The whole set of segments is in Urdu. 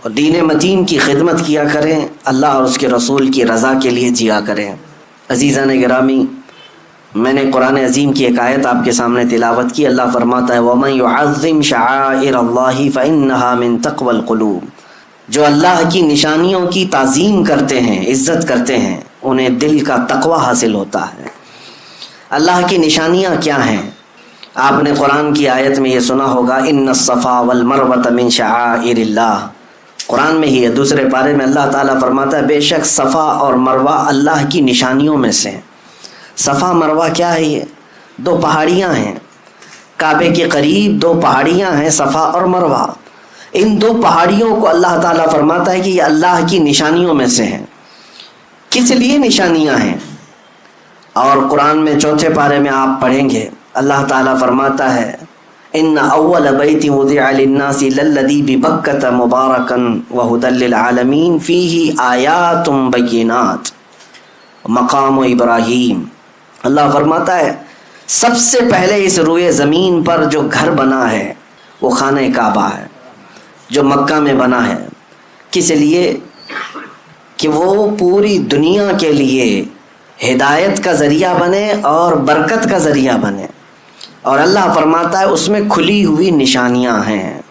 اور دین متین کی خدمت کیا کریں، اللہ اور اس کے رسول کی رضا کے لیے جیا کریں۔ عزیزان گرامی، میں نے قرآن عظیم کی ایک آیت آپ کے سامنے تلاوت کی۔ اللہ فرماتا ہے وَمَن يُعَظِّمْ شَعَائِرَ اللَّهِ فَإِنَّهَا مِن تَقْوَى الْقُلُوبِ، جو اللہ کی نشانیوں کی تعظیم کرتے ہیں، عزت کرتے ہیں، انہیں دل کا تقوی حاصل ہوتا ہے۔ اللہ کی نشانیاں کیا ہیں؟ آپ نے قرآن کی آیت میں یہ سنا ہوگا اِنَّ الصَّفَا وَالْمَرْوَةَ مِن شَعَائِرِ اللَّهِ، قرآن میں ہی ہے، دوسرے پارے میں اللہ تعالیٰ فرماتا ہے بے شک صفا اور مروہ اللہ کی نشانیوں میں سے ہیں۔ صفا مروہ کیا ہے؟ یہ دو پہاڑیاں ہیں، کعبے کے قریب دو پہاڑیاں ہیں، صفا اور مروہ۔ ان دو پہاڑیوں کو اللہ تعالیٰ فرماتا ہے کہ یہ اللہ کی نشانیوں میں سے ہیں۔ کس لیے نشانیاں ہیں؟ اور قرآن میں چوتھے پارے میں آپ پڑھیں گے، اللہ تعالیٰ فرماتا ہے ان اول بیت وضع للناس للذی ببکۃ مبارکا وہدی للعالمین فیہ آیات بینات مقام ابراہیم۔ اللہ فرماتا ہے سب سے پہلے اس روئے زمین پر جو گھر بنا ہے وہ خانہ کعبہ ہے، جو مکہ میں بنا ہے۔ کس لیے؟ کہ وہ پوری دنیا کے لیے ہدایت کا ذریعہ بنے اور برکت کا ذریعہ بنے، اور اللہ فرماتا ہے اس میں کھلی ہوئی نشانیاں ہیں۔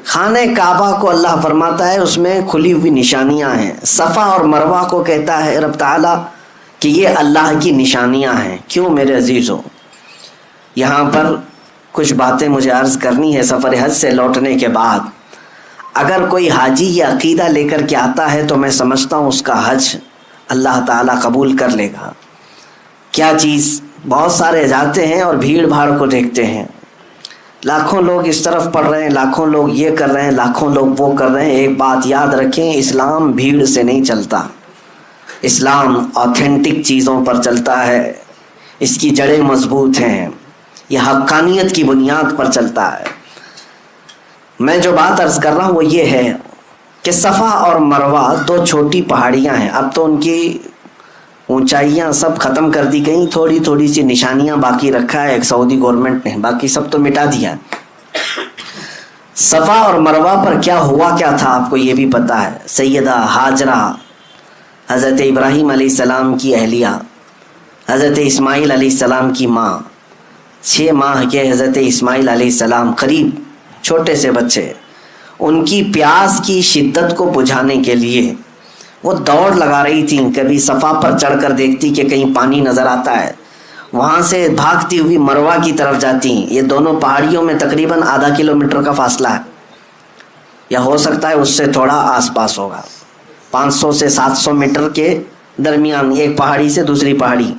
خانہ کعبہ کو اللہ فرماتا ہے اس میں کھلی ہوئی نشانیاں ہیں۔ صفا اور مروہ کو کہتا ہے رب تعالیٰ کہ یہ اللہ کی نشانیاں ہیں۔ کیوں میرے عزیزو؟ یہاں پر کچھ باتیں مجھے عرض کرنی ہے۔ سفر حج سے لوٹنے کے بعد اگر کوئی حاجی یہ عقیدہ لے کر کے آتا ہے تو میں سمجھتا ہوں اس کا حج اللہ تعالیٰ قبول کر لے گا۔ کیا چیز؟ بہت سارے جاتے ہیں اور بھیڑ بھاڑ کو دیکھتے ہیں، لاکھوں لوگ اس طرف پڑھ رہے ہیں، لاکھوں لوگ یہ کر رہے ہیں، لاکھوں لوگ وہ کر رہے ہیں۔ ایک بات یاد رکھیں، اسلام بھیڑ سے نہیں چلتا، اسلام آتھینٹک چیزوں پر چلتا ہے، اس کی جڑیں مضبوط ہیں، یہ حقانیت کی بنیاد پر چلتا ہے۔ میں جو بات عرض کر رہا ہوں وہ یہ ہے کہ صفا اور مروہ دو چھوٹی پہاڑیاں ہیں، اب تو ان کی اونچائیاں سب ختم کر دی گئیں، تھوڑی تھوڑی سی نشانیاں باقی رکھا ہے ایک سعودی گورنمنٹ نے، باقی سب تو مٹا دیا۔ صفا اور مروہ پر کیا ہوا کیا تھا آپ کو یہ بھی پتا ہے۔ سیدہ ہاجرہ حضرت ابراہیم علیہ السلام کی اہلیہ، حضرت اسماعیل علیہ السلام کی ماں، 6 ماہ کے حضرت اسماعیل علیہ السلام، قریب چھوٹے سے بچے، ان کی پیاس کی شدت کو بجھانے کے لیے وہ دوڑ لگا رہی تھیں۔ کبھی صفا پر چڑھ کر دیکھتی کہ کہیں پانی نظر آتا ہے، وہاں سے بھاگتی ہوئی مروہ کی طرف جاتی۔ یہ دونوں پہاڑیوں میں تقریباً آدھا کلومیٹر کا فاصلہ ہے، یا ہو سکتا ہے اس سے تھوڑا آس پاس ہوگا، 500 سے 700 میٹر کے درمیان ایک پہاڑی سے دوسری پہاڑی۔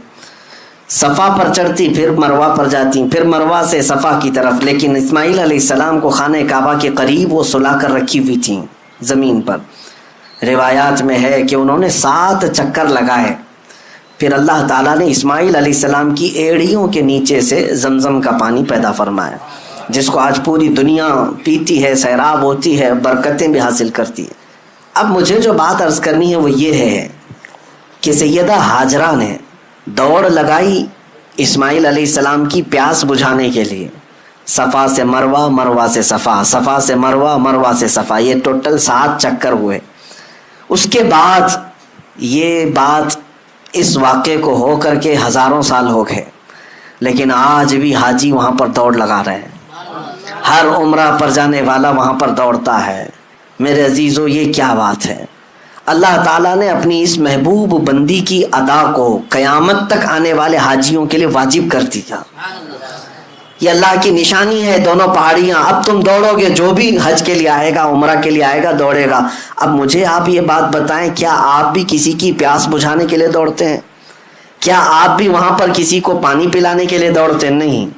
صفا پر چڑھتی، پھر مروہ پر جاتی، پھر مروہ سے صفا کی طرف۔ لیکن اسماعیل علیہ السلام کو خانہ کعبہ کے قریب وہ سلا کر رکھی ہوئی تھیں زمین پر۔ روایات میں ہے کہ انہوں نے 7 چکر لگائے، پھر اللہ تعالیٰ نے اسماعیل علیہ السلام کی ایڑیوں کے نیچے سے زمزم کا پانی پیدا فرمایا، جس کو آج پوری دنیا پیتی ہے، سیراب ہوتی ہے، برکتیں بھی حاصل کرتی ہے۔ اب مجھے جو بات عرض کرنی ہے وہ یہ ہے کہ سیدہ ہاجرہ نے دوڑ لگائی اسماعیل علیہ السلام کی پیاس بجھانے کے لیے، صفا سے مروہ، مروہ سے صفا، صفا سے مروہ، مروہ سے صفا، یہ ٹوٹل 7 چکر ہوئے۔ اس کے بعد یہ بات اس واقعے کو ہو کر کے ہزاروں سال ہو گئے، لیکن آج بھی حاجی وہاں پر دوڑ لگا رہے ہیں، ہر عمرہ پر جانے والا وہاں پر دوڑتا ہے۔ میرے عزیزو، یہ کیا بات ہے؟ اللہ تعالیٰ نے اپنی اس محبوب بندی کی ادا کو قیامت تک آنے والے حاجیوں کے لیے واجب کر دیا۔ یہ اللہ کی نشانی ہے، دونوں پہاڑیاں۔ اب تم دوڑو گے، جو بھی حج کے لیے آئے گا، عمرہ کے لیے آئے گا، دوڑے گا۔ اب مجھے آپ یہ بات بتائیں، کیا آپ بھی کسی کی پیاس بجھانے کے لیے دوڑتے ہیں؟ کیا آپ بھی وہاں پر کسی کو پانی پلانے کے لیے دوڑتے ہیں؟ نہیں۔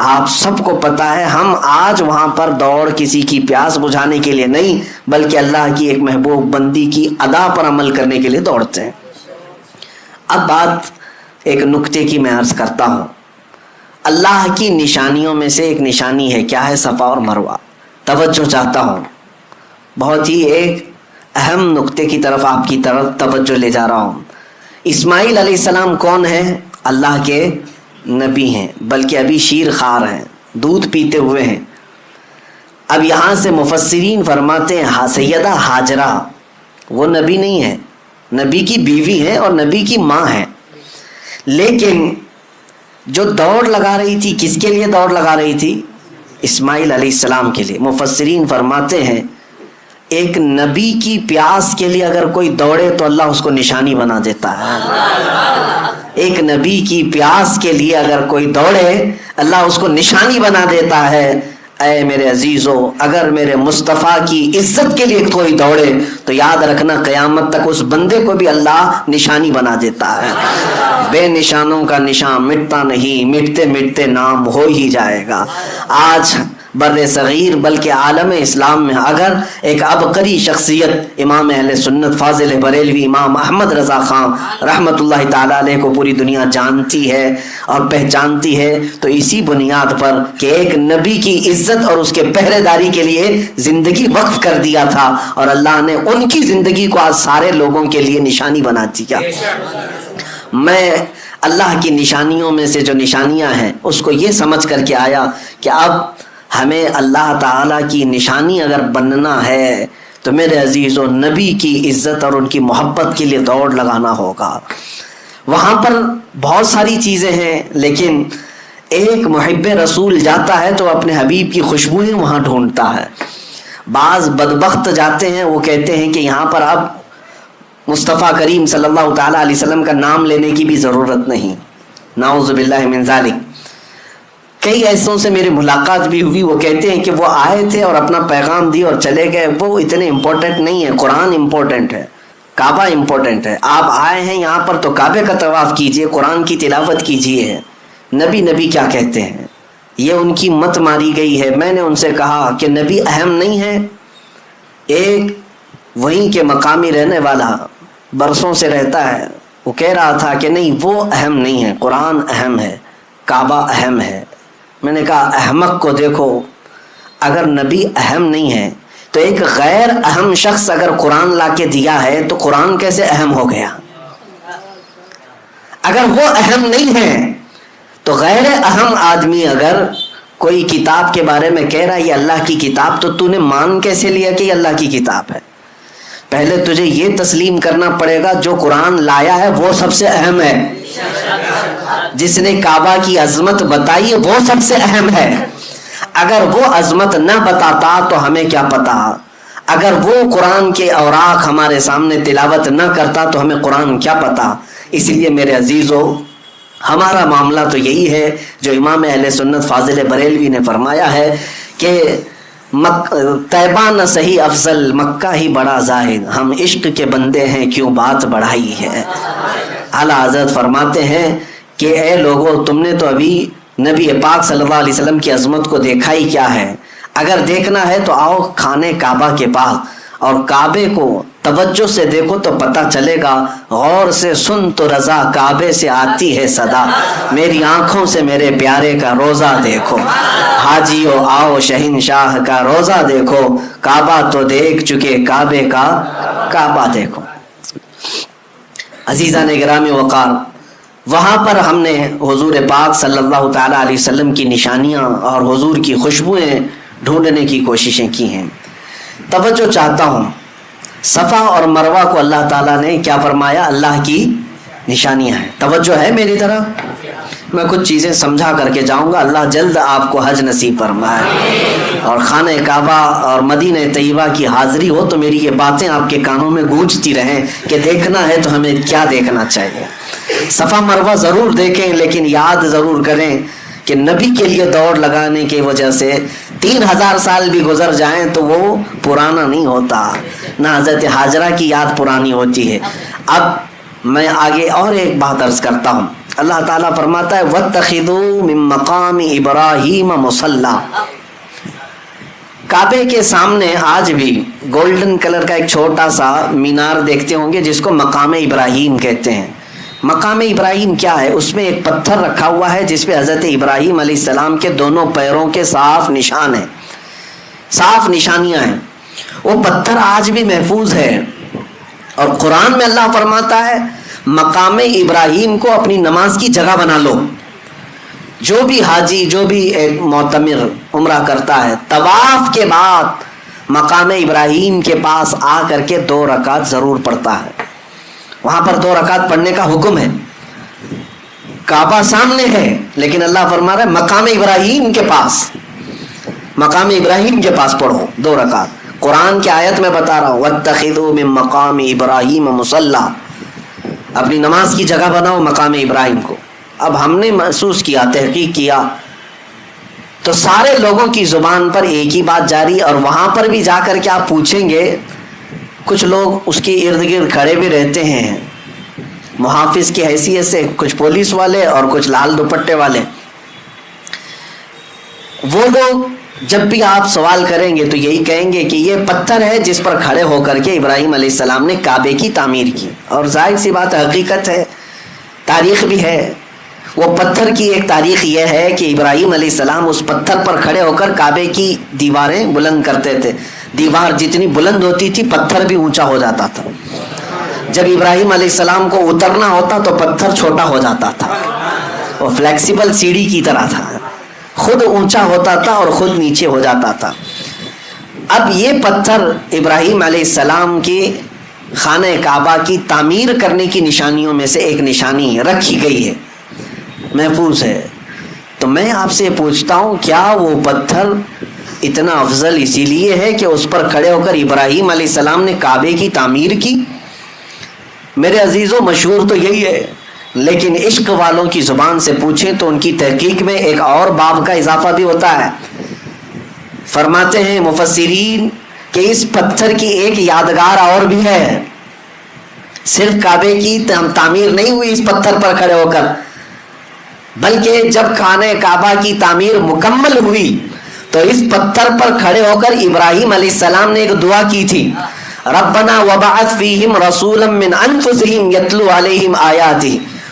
آپ سب کو پتا ہے ہم آج وہاں پر دوڑ کسی کی پیاس بجھانے کے لیے نہیں، بلکہ اللہ کی ایک محبوب بندی کی ادا پر عمل کرنے کے لیے دوڑتے ہیں۔ اب بات ایک نکتے کی میں عرض کرتا ہوں۔ اللہ کی نشانیوں میں سے ایک نشانی ہے، کیا ہے؟ صفا اور مروہ۔ توجہ چاہتا ہوں، بہت ہی ایک اہم نکتے کی طرف آپ کی طرف توجہ لے جا رہا ہوں۔ اسماعیل علیہ السلام کون ہیں؟ اللہ کے نبی ہیں، بلکہ ابھی شیر خوار ہیں، دودھ پیتے ہوئے ہیں۔ اب یہاں سے مفسرین فرماتے ہیں سیدہ ہاجرہ وہ نبی نہیں ہے، نبی کی بیوی ہے اور نبی کی ماں ہے، لیکن جو دوڑ لگا رہی تھی کس کے لیے دوڑ لگا رہی تھی؟ اسماعیل علیہ السلام کے لیے۔ مفسرین فرماتے ہیں ایک نبی کی پیاس کے لیے اگر کوئی دوڑے تو اللہ اس کو نشانی بنا دیتا ہے۔ ایک نبی کی پیاس کے لیے اگر کوئی دوڑے اللہ اس کو نشانی بنا دیتا ہے۔ اے میرے عزیزو، اگر میرے مصطفیٰ کی عزت کے لیے کوئی دوڑے تو یاد رکھنا قیامت تک اس بندے کو بھی اللہ نشانی بنا دیتا ہے۔ بے نشانوں کا نشان مٹتا نہیں، مٹتے مٹتے نام ہو ہی جائے گا۔ آج بر صغیر بلکہ عالم اسلام میں اگر ایک عبقری شخصیت امام اہل سنت فاضل بریلوی امام احمد رضا خان رحمۃ اللہ تعالیٰ علیہ کو پوری دنیا جانتی ہے اور پہچانتی ہے تو اسی بنیاد پر کہ ایک نبی کی عزت اور اس کے پہرے داری کے لیے زندگی وقف کر دیا تھا، اور اللہ نے ان کی زندگی کو آج سارے لوگوں کے لیے نشانی بنا دیا۔ میں اللہ کی نشانیوں میں سے جو نشانیاں ہیں اس کو یہ سمجھ کر کے آیا کہ اب ہمیں اللہ تعالیٰ کی نشانی اگر بننا ہے تو میرے عزیزو نبی کی عزت اور ان کی محبت کے لیے دوڑ لگانا ہوگا۔ وہاں پر بہت ساری چیزیں ہیں، لیکن ایک محب رسول جاتا ہے تو اپنے حبیب کی خوشبوئیں وہاں ڈھونڈتا ہے۔ بعض بدبخت جاتے ہیں، وہ کہتے ہیں کہ یہاں پر اب مصطفیٰ کریم صلی اللہ تعالیٰ علیہ وسلم کا نام لینے کی بھی ضرورت نہیں، نعوذ باللہ من ذالک۔ کئی ایسوں سے میری ملاقات بھی ہوئی، وہ کہتے ہیں کہ وہ آئے تھے اور اپنا پیغام دی اور چلے گئے، وہ اتنے امپورٹنٹ نہیں ہے، قرآن امپورٹنٹ ہے، کعبہ امپورٹنٹ ہے۔ آپ آئے ہیں یہاں پر تو کعبے کا طواف کیجئے، قرآن کی تلاوت کیجئے۔ نبی نبی کیا کہتے ہیں؟ یہ ان کی مت ماری گئی ہے۔ میں نے ان سے کہا کہ نبی اہم نہیں ہے؟ ایک وہیں کے مقامی رہنے والا برسوں سے رہتا ہے، وہ کہہ رہا تھا کہ نہیں وہ اہم نہیں ہے، قرآن اہم ہے، کعبہ اہم ہے۔ میں نے کہا احمق کو دیکھو، اگر نبی اہم نہیں ہے تو ایک غیر اہم شخص اگر قرآن لا کے دیا ہے تو قرآن کیسے اہم ہو گیا؟ اگر وہ اہم نہیں ہے تو غیر اہم آدمی اگر کوئی کتاب کے بارے میں کہہ رہا ہے یہ اللہ کی کتاب، تو نے مان کیسے لیا کہ یہ اللہ کی کتاب ہے؟ پہلے تجھے یہ تسلیم کرنا پڑے گا جو قرآن لایا ہے وہ سب سے اہم ہے، جس نے کعبہ کی عظمت بتائی ہے وہ سب سے اہم ہے۔ اگر وہ عظمت نہ بتاتا تو ہمیں کیا پتا، اگر وہ قرآن کے اوراق ہمارے سامنے تلاوت نہ کرتا تو ہمیں قرآن کیا پتا۔ اس لیے میرے عزیزو ہمارا معاملہ تو یہی ہے جو امام اہل سنت فاضل بریلوی نے فرمایا ہے کہ طیبہ نہ صحیح افضل، مکہ ہی بڑا زاہد، ہم عشق کے بندے ہیں کیوں بات بڑھائی ہے۔ اعلیٰ حضرت فرماتے ہیں کہ اے لوگو تم نے تو ابھی نبی پاک صلی اللہ علیہ وسلم کی عظمت کو دیکھا ہی کیا ہے، اگر دیکھنا ہے تو آؤ خانے کعبہ کے پاس اور کعبے کو توجہ سے دیکھو تو پتہ چلے گا، غور سے سن تو رضا کعبے سے آتی ہے صدا، میری آنکھوں سے میرے پیارے کا روزہ دیکھو، حاجیو آؤ شہنشاہ کا روزہ دیکھو، کعبہ تو دیکھ چکے کعبے کا کعبہ دیکھو۔ عزیزان گرامی وقار، وہاں پر ہم نے حضور پاک صلی اللہ تعالیٰ علیہ وسلم کی نشانیاں اور حضور کی خوشبوئیں ڈھونڈنے کی کوششیں کی ہیں۔ توجہ چاہتا ہوں، صفا اور مروہ کو اللہ تعالیٰ نے کیا فرمایا؟ اللہ کی نشانیاں ہیں۔ توجہ ہے میری طرف؟ میں کچھ چیزیں سمجھا کر کے جاؤں گا، اللہ جلد آپ کو حج نصیب فرمائے اور خانہ کعبہ اور مدینہ طیبہ کی حاضری ہو تو میری یہ باتیں آپ کے کانوں میں گونجتی رہیں کہ دیکھنا ہے تو ہمیں کیا دیکھنا چاہیے۔ صفا مروہ ضرور دیکھیں، لیکن یاد ضرور کریں کہ نبی کے لیے دوڑ لگانے کی وجہ سے 3000 سال بھی گزر جائیں تو وہ پرانا نہیں ہوتا، نہ حضرت ہاجرہ کی یاد پرانی ہوتی ہے۔ اب میں آگے اور ایک بات عرض کرتا ہوں، اللہ تعالیٰ فرماتا ہے وَاتَّخِذُوا مِن مَّقَامِ إِبْرَاهِيمَ مُصَلًّى۔ کعبے کے سامنے آج بھی گولڈن کلر کا ایک چھوٹا سا مینار دیکھتے ہوں گے جس کو مقام ابراہیم کہتے ہیں۔ مقام ابراہیم کیا ہے؟ اس میں ایک پتھر رکھا ہوا ہے جس پہ حضرت ابراہیم علیہ السلام کے دونوں پیروں کے صاف نشان ہیں، صاف نشانیاں ہیں۔ وہ پتھر آج بھی محفوظ ہے، اور قرآن میں اللہ فرماتا ہے مقام ابراہیم کو اپنی نماز کی جگہ بنا لو۔ جو بھی حاجی جو بھی ایک معتمر عمرہ کرتا ہے طواف کے بعد مقام ابراہیم کے پاس آ کر کے 2 رکعت ضرور پڑھتا ہے. وہاں پر 2 رکعت پڑھنے کا حکم ہے. کعبہ سامنے ہے لیکن اللہ فرما رہا ہے مقام ابراہیم کے پاس، مقام ابراہیم کے پاس پڑھو 2 رکعت. قرآن کی آیت میں بتا رہا ہوں وَاتَّخِذُوا مِن مَّقَامِ إِبْرَاهِيمَ مُصَلًّى، اپنی نماز کی جگہ بناؤ مقام ابراہیم کو. اب ہم نے محسوس کیا، تحقیق کیا تو سارے لوگوں کی زبان پر ایک ہی بات جاری، اور وہاں پر بھی جا کر کے آپ پوچھیں گے کچھ لوگ اس کے ارد گرد کھڑے بھی رہتے ہیں محافظ کی حیثیت سے، کچھ پولیس والے اور کچھ لال دوپٹے والے. وہ لوگ جب بھی آپ سوال کریں گے تو یہی کہیں گے کہ یہ پتھر ہے جس پر کھڑے ہو کر کے ابراہیم علیہ السلام نے کعبے کی تعمیر کی. اور ظاہر سی بات حقیقت ہے، تاریخ بھی ہے. وہ پتھر کی ایک تاریخ یہ ہے کہ ابراہیم علیہ السلام اس پتھر پر کھڑے ہو کر کعبے کی دیواریں بلند کرتے تھے. دیوار جتنی بلند ہوتی تھی پتھر بھی اونچا ہو جاتا تھا. جب ابراہیم علیہ السلام کو اترنا ہوتا تو پتھر چھوٹا ہو جاتا تھا. وہ فلیکسیبل سیڑھی کی طرح تھا، خود اونچا ہوتا تھا اور خود نیچے ہو جاتا تھا. اب یہ پتھر ابراہیم علیہ السلام کی خانہ کعبہ کی تعمیر کرنے کی نشانیوں میں سے ایک نشانی رکھی گئی ہے، محفوظ ہے. تو میں آپ سے پوچھتا ہوں کیا وہ پتھر اتنا افضل اسی لیے ہے کہ اس پر کھڑے ہو کر ابراہیم علیہ السلام نے کعبے کی تعمیر کی؟ میرے عزیزوں مشہور تو یہی ہے، لیکن عشق والوں کی زبان سے پوچھیں تو ان کی تحقیق میں ایک اور باب کا اضافہ بھی ہوتا ہے. فرماتے ہیں مفسرین کہ اس پتھر کی ایک یادگار اور بھی ہے. صرف کعبے کی تعمیر نہیں ہوئی اس پتھر پر کھڑے ہو کر، بلکہ جب خانہ کعبہ کی تعمیر مکمل ہوئی تو اس پتھر پر کھڑے ہو کر ابراہیم علیہ السلام نے ایک دعا کی تھی، ربنا وبعث فیہم رسولا من انفسہم یتلو علیہم آیاتہ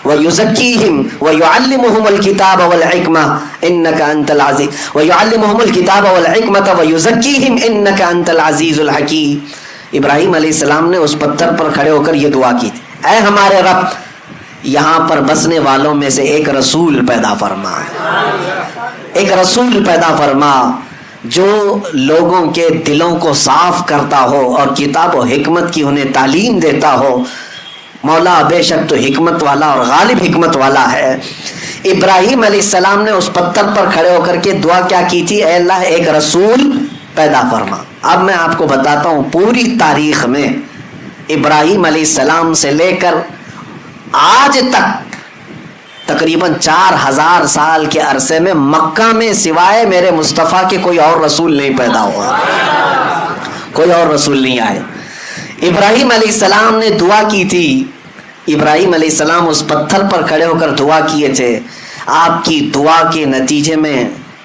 ویزکیہم ویعلمہم الکتاب والحکمہ انک انت العزیز ویعلمہم الکتاب والحکمۃ ویزکیہم انک انت العزیز الحکیم. ابراہیم علیہ السلام نے اس پتھر پر کھڑے ہو کر یہ دعا کی تھی، اے ہمارے رب یہاں پر بسنے والوں میں سے ایک رسول پیدا فرما، ایک رسول پیدا فرما جو لوگوں کے دلوں کو صاف کرتا ہو اور کتاب و حکمت کی انہیں تعلیم دیتا ہو. مولا بے شک تو حکمت والا اور غالب حکمت والا ہے. ابراہیم علیہ السلام نے اس پتھر پر کھڑے ہو کر کے دعا کیا کی تھی؟ اے اللہ ایک رسول پیدا فرما. اب میں آپ کو بتاتا ہوں پوری تاریخ میں ابراہیم علیہ السلام سے لے کر آج تک تقریباً 4000 سال کے عرصے میں مکہ میں سوائے میرے مصطفیٰ کے کوئی اور رسول نہیں پیدا ہوا، کوئی اور رسول نہیں آئے. ابراہیم علیہ السلام نے دعا کی تھی. ابراہیم علیہ السلام اس پتھر پر کھڑے ہو کر دعا کیے تھے. آپ کی دعا کے نتیجے میں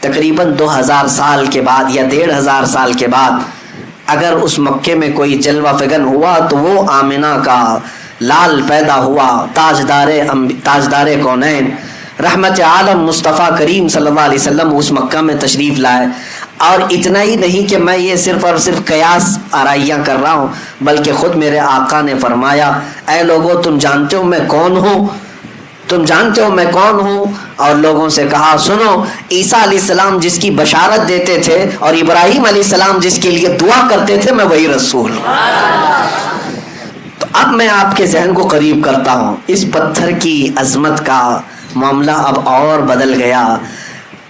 تقریباً 2000 سال کے بعد یا 1500 سال کے بعد اگر اس مکے میں کوئی جلوہ فگن ہوا تو وہ آمنہ کا لال پیدا ہوا، تاجدار کونین رحمت عالم مصطفیٰ کریم صلی اللہ علیہ وسلم اس مکہ میں تشریف لائے. اور اتنا ہی نہیں کہ میں یہ صرف اور صرف قیاس آرائیاں کر رہا ہوں، بلکہ خود میرے آقا نے فرمایا اے لوگو تم جانتے ہو میں کون ہوں، تم جانتے ہو میں کون ہوں. اور لوگوں سے کہا سنو عیسیٰ علیہ السلام جس کی بشارت دیتے تھے اور ابراہیم علیہ السلام جس کے لیے دعا کرتے تھے میں وہی رسول ہوں. تو اب میں آپ کے ذہن کو قریب کرتا ہوں. اس پتھر کی عظمت کا معاملہ اب اور بدل گیا.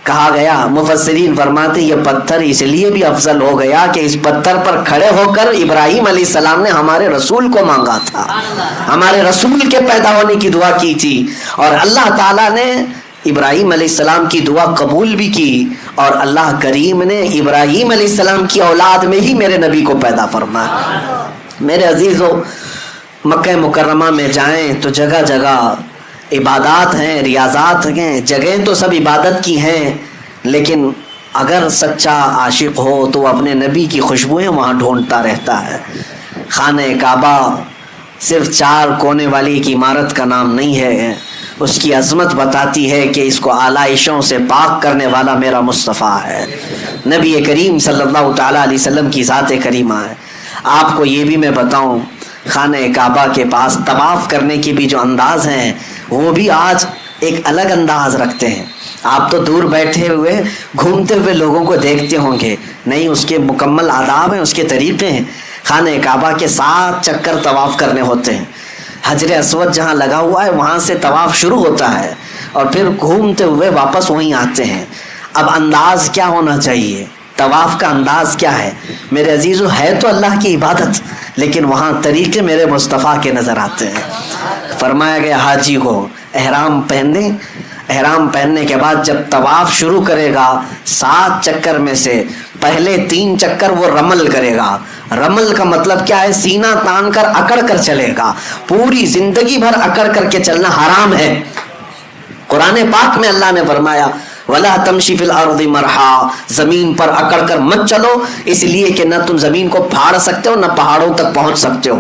کہا گیا مفسرین فرماتے یہ پتھر اس لیے بھی افضل ہو گیا کہ اس پتھر پر کھڑے ہو کر ابراہیم علیہ السلام نے ہمارے رسول کو مانگا تھا، ہمارے رسول کے پیدا ہونے کی دعا کی تھی، اور اللہ تعالیٰ نے ابراہیم علیہ السلام کی دعا قبول بھی کی، اور اللہ کریم نے ابراہیم علیہ السلام کی اولاد میں ہی میرے نبی کو پیدا فرمایا. میرے عزیزو مکہ مکرمہ میں جائیں تو جگہ جگہ عبادات ہیں، ریاضات ہیں، جگہیں تو سب عبادت کی ہیں، لیکن اگر سچا عاشق ہو تو اپنے نبی کی خوشبوئیں وہاں ڈھونڈتا رہتا ہے. خانہ کعبہ صرف 4 کونے والی ایک عمارت کا نام نہیں ہے، اس کی عظمت بتاتی ہے کہ اس کو آلائشوں سے پاک کرنے والا میرا مصطفیٰ ہے، نبی کریم صلی اللہ تعالیٰ علیہ وسلم کی ذات کریمہ ہے. آپ کو یہ بھی میں بتاؤں خانہ کعبہ کے پاس طواف کرنے کے بھی جو انداز ہیں وہ بھی آج ایک الگ انداز رکھتے ہیں. آپ تو دور بیٹھے ہوئے گھومتے ہوئے لوگوں کو دیکھتے ہوں گے، نہیں اس کے مکمل آداب ہیں، اس کے طریقے ہیں۔ خانہ کعبہ کے 7 چکر طواف کرنے ہوتے ہیں، حجر اسود جہاں لگا ہوا ہے وہاں سے طواف شروع ہوتا ہے اور پھر گھومتے ہوئے واپس وہیں آتے ہیں۔ اب انداز کیا ہونا چاہیے، طواف کا انداز کیا ہے؟ میرے عزیزو، ہے تو اللہ کی عبادت، لیکن وہاں طریقے میرے مصطفیٰ کے نظر آتے ہیں۔ فرمایا گیا حاجی کو احرام پہن دیں، احرام پہننے کے بعد جب طواف شروع کرے گا 7 چکر میں سے پہلے 3 چکر وہ رمل کرے گا۔ رمل کا مطلب کیا ہے؟ سینہ تان کر اکڑ کر چلے گا، پوری زندگی بھر اکڑ کر کے چلنا حرام ہے۔ قرآن پاک میں اللہ نے فرمایا وَلَا تَمْشِ فِي الْأَرْضِ مَرْحًا، زمین پر اکڑ کر مت چلو، اس لیے کہ نہ تم زمین کو پھاڑ سکتے ہو نہ پہاڑوں تک پہنچ سکتے ہو۔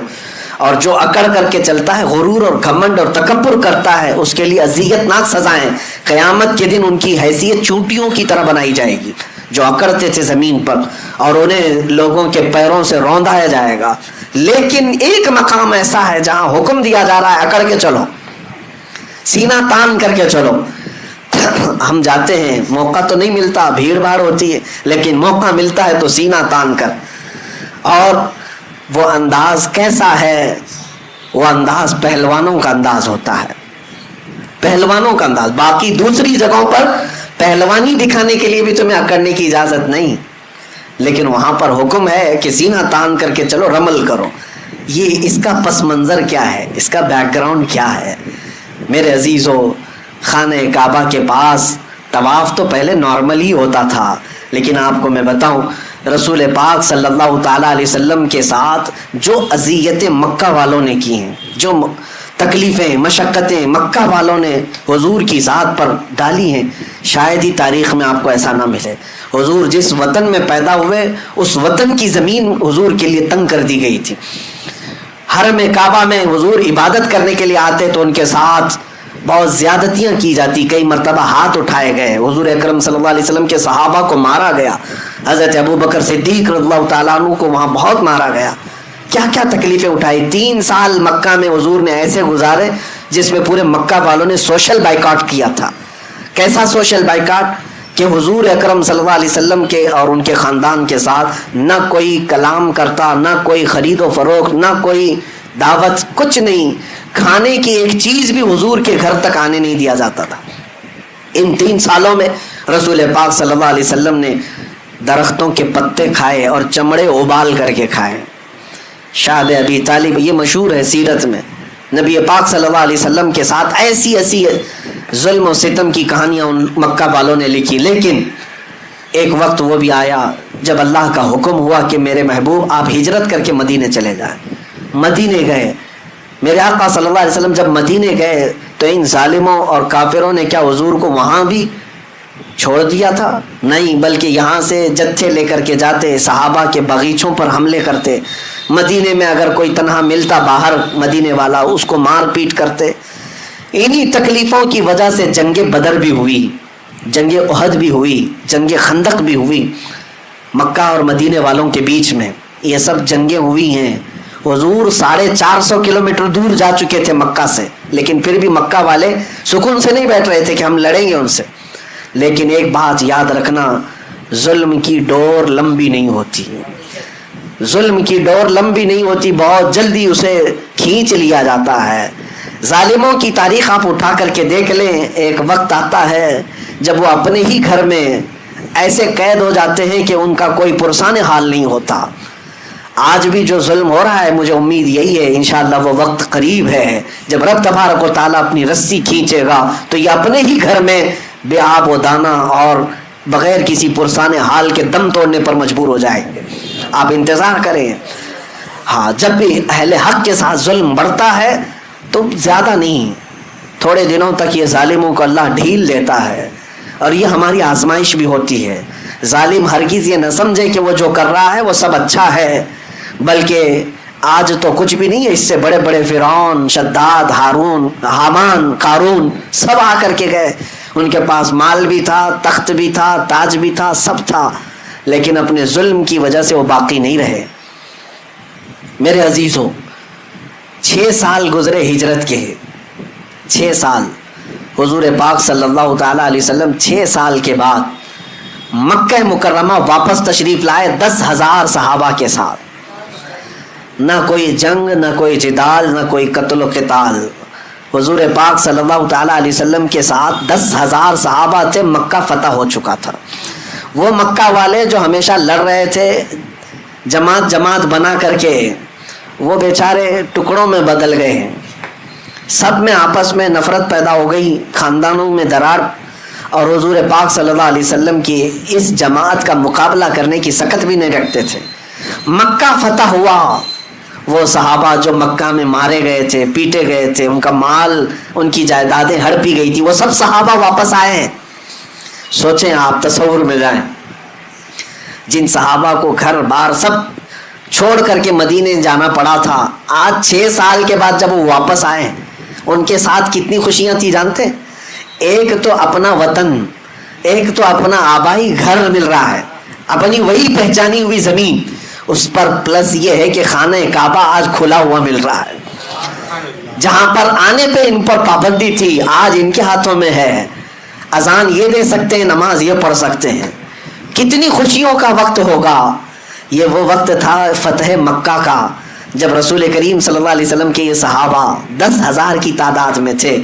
اور جو اکڑ کر کے چلتا ہے، غرور اور گھمنڈ اور تکبر کرتا ہے، اس کے لیے اذیت ناک سزائیں، قیامت کے دن ان کی حیثیت چونٹیوں کی طرح بنائی جائے گی جو اکڑتے تھے زمین پر، اور انہیں لوگوں کے پیروں سے روندایا جائے گا۔ لیکن ایک مقام ایسا ہے جہاں حکم دیا جا رہا ہے اکڑ کے چلو، سینہ تان کر کے چلو۔ ہم جاتے ہیں، موقع تو نہیں ملتا، بھیڑ بھاڑ ہوتی ہے، لیکن موقع ملتا ہے تو سینہ تان کر۔ اور وہ انداز کیسا ہے؟ وہ انداز پہلوانوں کا انداز ہوتا ہے، پہلوانوں کا انداز۔ باقی دوسری جگہوں پر پہلوانی دکھانے کے لیے بھی تمہیں اکڑنے کی اجازت نہیں، لیکن وہاں پر حکم ہے کہ سینہ تان کر کے چلو، رمل کرو۔ یہ اس کا پس منظر کیا ہے، اس کا بیک گراؤنڈ کیا ہے؟ میرے عزیزو، خانہ کعبہ کے پاس طواف تو پہلے نارمل ہی ہوتا تھا، لیکن آپ کو میں بتاؤں رسول پاک صلی اللہ تعالیٰ علیہ وسلم کے ساتھ جو اذیتیں مکہ والوں نے کی ہیں، جو تکلیفیں مشقتیں مکہ والوں نے حضور کی ذات پر ڈالی ہیں، شاید ہی تاریخ میں آپ کو ایسا نہ ملے۔ حضور جس وطن میں پیدا ہوئے اس وطن کی زمین حضور کے لیے تنگ کر دی گئی تھی۔ حرم کعبہ میں حضور عبادت کرنے کے لیے آتے تو ان کے ساتھ بہت زیادتیاں کی جاتی، کئی مرتبہ ہاتھ اٹھائے گئے، حضور اکرم صلی اللہ علیہ وسلم کے صحابہ کو مارا گیا، حضرت ابوبکر صدیق رضی اللہ تعالیٰ عنہ کو وہاں بہت مارا گیا۔ کیا کیا تکلیفیں اٹھائی۔ 3 سال مکہ میں حضور نے ایسے گزارے جس میں پورے مکہ والوں نے سوشل بائیکاٹ کیا تھا۔ کیسا سوشل بائیکاٹ کہ حضور اکرم صلی اللہ علیہ وسلم کے اور ان کے خاندان کے ساتھ نہ کوئی کلام کرتا، نہ کوئی خرید و فروخت، نہ کوئی دعوت، کچھ نہیں۔ کھانے کی ایک چیز بھی حضور کے گھر تک آنے نہیں دیا جاتا تھا۔ ان 3 سالوں میں رسول پاک صلی اللہ علیہ وسلم نے درختوں کے پتے کھائے اور چمڑے ابال کر کے کھائے۔ شاہد ابی طالب، یہ مشہور ہے سیرت میں، نبی پاک صلی اللہ علیہ وسلم کے ساتھ ایسی ایسی ظلم و ستم کی کہانیاں ان مکہ والوں نے لکھی۔ لیکن ایک وقت وہ بھی آیا جب اللہ کا حکم ہوا کہ میرے محبوب آپ ہجرت کر کے مدینے چلے جائیں۔ مدینے گئے۔ میرے آقا صلی اللہ علیہ وسلم جب مدینے گئے تو ان ظالموں اور کافروں نے کیا حضور کو وہاں بھی چھوڑ دیا تھا؟ نہیں، بلکہ یہاں سے جتھے لے کر کے جاتے، صحابہ کے باغیچوں پر حملے کرتے، مدینے میں اگر کوئی تنہا ملتا باہر مدینے والا اس کو مار پیٹ کرتے۔ انہی تکلیفوں کی وجہ سے جنگ بدر بھی ہوئی، جنگ احد بھی ہوئی، جنگ خندق بھی ہوئی، مکہ اور مدینے والوں کے بیچ میں یہ سب جنگیں ہوئی ہیں۔ حضور 450 کلومیٹر دور جا چکے تھے مکہ سے، لیکن پھر بھی مکہ والے سکون سے نہیں بیٹھ رہے تھے کہ ہم لڑیں گے ان سے۔ لیکن ایک بات یاد رکھنا، ظلم کی ڈور لمبی نہیں ہوتی، ظلم کی ڈور لمبی نہیں ہوتی، بہت جلدی اسے کھینچ لیا جاتا ہے۔ ظالموں کی تاریخ آپ اٹھا کر کے دیکھ لیں، ایک وقت آتا ہے جب وہ اپنے ہی گھر میں ایسے قید ہو جاتے ہیں کہ ان کا کوئی پرسان حال نہیں ہوتا۔ آج بھی جو ظلم ہو رہا ہے، مجھے امید یہی ہے انشاءاللہ وہ وقت قریب ہے جب رب تبارک و تعالیٰ اپنی رسی کھینچے گا تو یہ اپنے ہی گھر میں بے آب و دانہ اور بغیر کسی پرسان حال کے دم توڑنے پر مجبور ہو جائیں گے۔ آپ انتظار کریں۔ ہاں، جب بھی اہل حق کے ساتھ ظلم بڑھتا ہے تو زیادہ نہیں، تھوڑے دنوں تک یہ ظالموں کو اللہ ڈھیل دیتا ہے، اور یہ ہماری آزمائش بھی ہوتی ہے۔ ظالم ہرگز یہ نہ سمجھے کہ وہ جو کر رہا ہے وہ سب اچھا ہے، بلکہ آج تو کچھ بھی نہیں ہے، اس سے بڑے بڑے فرعون، شداد، ہارون، حامان، قارون سب آ کر کے گئے، ان کے پاس مال بھی تھا، تخت بھی تھا، تاج بھی تھا، سب تھا، لیکن اپنے ظلم کی وجہ سے وہ باقی نہیں رہے۔ میرے عزیزوں، 6 سال گزرے ہجرت کے، 6 سال حضور پاک صلی اللہ تعالیٰ علیہ وسلم 6 سال کے بعد مکہ مکرمہ واپس تشریف لائے 10,000 صحابہ کے ساتھ. نہ کوئی جنگ، نہ کوئی جدال، نہ کوئی قتل و قتال. حضور پاک صلی اللہ تعالیٰ علیہ وسلم کے ساتھ 10,000 صحابہ تھے. مکہ فتح ہو چکا تھا. وہ مکہ والے جو ہمیشہ لڑ رہے تھے جماعت جماعت بنا کر کے، وہ بیچارے ٹکڑوں میں بدل گئے ہیں. سب میں آپس میں نفرت پیدا ہو گئی، خاندانوں میں درار، اور حضور پاک صلی اللہ علیہ وسلم کی اس جماعت کا مقابلہ کرنے کی سکت بھی نہیں رکھتے تھے. مکہ فتح ہوا. وہ صحابہ جو مکہ میں مارے گئے تھے، پیٹے گئے تھے، ان کا مال، ان کی جائیدادیں ہڑپی گئی تھی، وہ سب صحابہ واپس آئے ہیں. سوچیں آپ، تصور میں جائیں، جن صحابہ کو گھر بار سب چھوڑ کر کے مدینے جانا پڑا تھا، آج 6 سال کے بعد جب وہ واپس آئے، ان کے ساتھ کتنی خوشیاں تھی جانتے؟ ایک تو اپنا وطن، ایک تو اپنا آبائی گھر مل رہا ہے، اپنی وہی پہچانی ہوئی زمین، اس پر پلس یہ ہے کہ خانہ کعبہ آج کھلا ہوا مل رہا ہے. جہاں پر آنے پہ ان پر پابندی تھی، آج ان کے ہاتھوں میں ہے. اذان یہ دے سکتے ہیں، نماز یہ پڑھ سکتے ہیں. کتنی خوشیوں کا وقت ہوگا. یہ وہ وقت تھا فتح مکہ کا، جب رسول کریم صلی اللہ علیہ وسلم کے یہ صحابہ 10,000 کی تعداد میں تھے،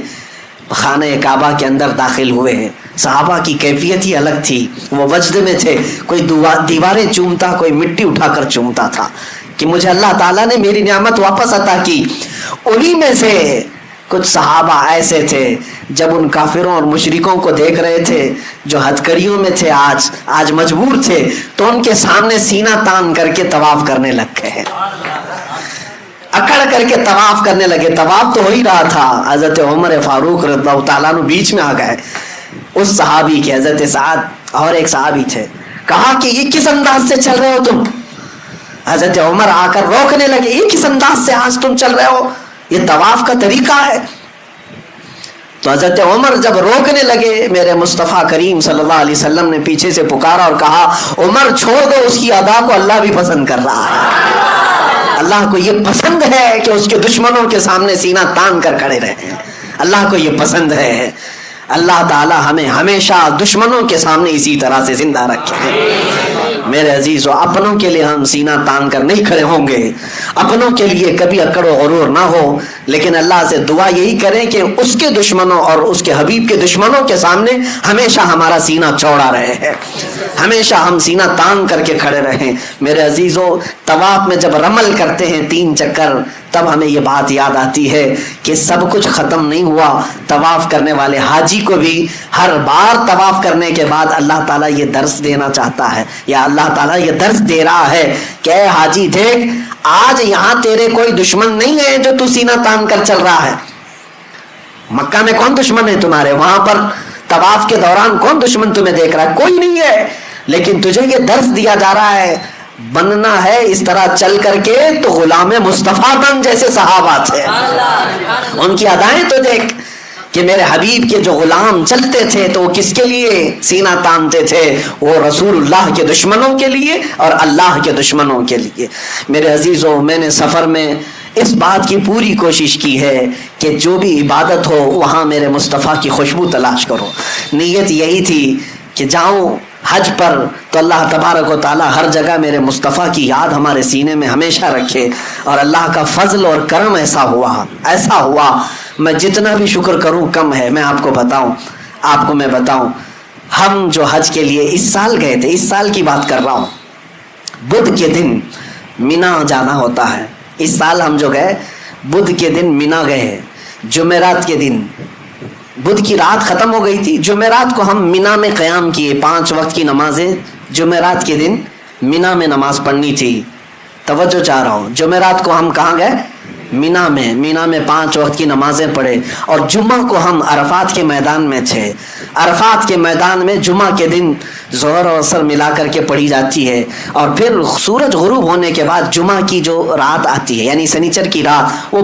خانہ کعبہ کے اندر داخل ہوئے ہیں. صحابہ کی کیفیت ہی الگ تھی. وہ وجد میں تھے، کوئی دیواریں چومتا، کوئی مٹی اٹھا کر چومتا تھا کہ مجھے اللہ تعالیٰ نے میری نعمت واپس عطا کی. انہی میں سے کچھ صحابہ ایسے تھے جب ان کافروں اور مشرکوں کو دیکھ رہے تھے جو ہتھکڑیوں میں تھے، آج مجبور تھے، تو ان کے سامنے سینہ تان کر کے طواف کرنے لگ گئے، اکڑ کر کے طواف کرنے لگے. طواف تو ہو ہی رہا تھا، حضرت عمر فاروق رضی اللہ تعالیٰ عنہ بیچ میں آ گئے. اس صحابی کے، حضرت سعد اور ایک صحابی تھے، کہا کہ یہ کس انداز سے چل رہے ہو تم؟ حضرت عمر آ کر روکنے لگے، یہ کس انداز سے آج تم چل رہے ہو؟ یہ طواف کا طریقہ ہے. تو حضرت عمر جب روکنے لگے، میرے مصطفیٰ کریم صلی اللہ علیہ وسلم نے پیچھے سے پکارا اور کہا، عمر چھوڑ دو، اس کی ادا کو اللہ بھی پسند کر رہا ہے. اللہ کو یہ پسند ہے کہ اس کے دشمنوں کے سامنے سینہ تان کر کھڑے رہیں. اللہ کو یہ پسند ہے. اللہ تعالی ہمیں ہمیشہ دشمنوں کے سامنے اسی طرح سے زندہ رکھے. میرے عزیزو، اپنوں کے لیے ہم سینہ تان کر نہیں کھڑے ہوں گے، اپنوں کے لیے کبھی اکڑ و غرور نہ ہو، لیکن اللہ سے دعا یہی کریں کہ اس کے دشمنوں اور اس کے حبیب کے دشمنوں کے سامنے ہمیشہ ہمارا سینہ چوڑا رہے، ہمیشہ ہم سینہ تان کر کے کھڑے رہیں. میرے عزیزو، طواف میں جب رمل کرتے ہیں 3 چکر، تب ہمیں یہ بات یاد آتی ہے کہ سب کچھ ختم نہیں ہوا. طواف کرنے والے حاجی کو بھی ہر بار طواف کرنے کے بعد اللہ تعالیٰ یہ درس دینا چاہتا ہے، یا اللہ تعالیٰ یہ درس دے رہا ہے کہ اے حاجی دیکھ، آج یہاں تیرے کوئی دشمن نہیں ہے جو تو سینہ تان کر چل رہا ہے. مکہ میں کون دشمن ہے تمہارے؟ وہاں پر طواف کے دوران کون دشمن تمہیں دیکھ رہا ہے؟ کوئی نہیں ہے. لیکن تجھے یہ درس دیا جا رہا ہے، بننا ہے اس طرح چل کر کے تو غلام مصطفیٰ بن جیسے صحابہ تھے. ان کی ادائیں تو دیکھ کہ میرے حبیب کے جو غلام چلتے تھے تو وہ کس کے لیے سینہ تانتے تھے؟ وہ رسول اللہ کے دشمنوں کے لیے اور اللہ کے دشمنوں کے لیے. میرے عزیزو، میں نے سفر میں اس بات کی پوری کوشش کی ہے کہ جو بھی عبادت ہو وہاں میرے مصطفیٰ کی خوشبو تلاش کرو. نیت یہی تھی کہ جاؤں حج پر تو اللہ تبارک و تعالیٰ ہر جگہ میرے مصطفیٰ کی یاد ہمارے سینے میں ہمیشہ رکھے. اور اللہ کا فضل اور کرم ایسا ہوا میں جتنا بھی شکر کروں کم ہے. میں آپ کو بتاؤں ہم جو حج کے لیے اس سال گئے تھے، اس سال کی بات کر رہا ہوں، بدھ کے دن مینا جانا ہوتا ہے. اس سال ہم جو گئے بدھ کے دن مینا گئے. جمعرات کے دن، بدھ کی رات ختم ہو گئی تھی، جمعرات کو ہم مینا میں قیام کیے. 5 وقت کی نمازیں جمعرات کے دن مینا میں نماز پڑھنی تھی. توجہ چاہ رہا ہوں، جمعرات کو ہم کہاں گئے؟ مینا میں 5 وقت کی نمازیں پڑھے. اور جمعہ کو ہم عرفات کے میدان میں تھے. عرفات کے میدان میں جمعہ کے دن ظہر اور عصر ملا کر کے پڑھی جاتی ہے، اور پھر سورج غروب ہونے کے بعد جمعہ کی جو رات آتی ہے، یعنی سنیچر کی رات، وہ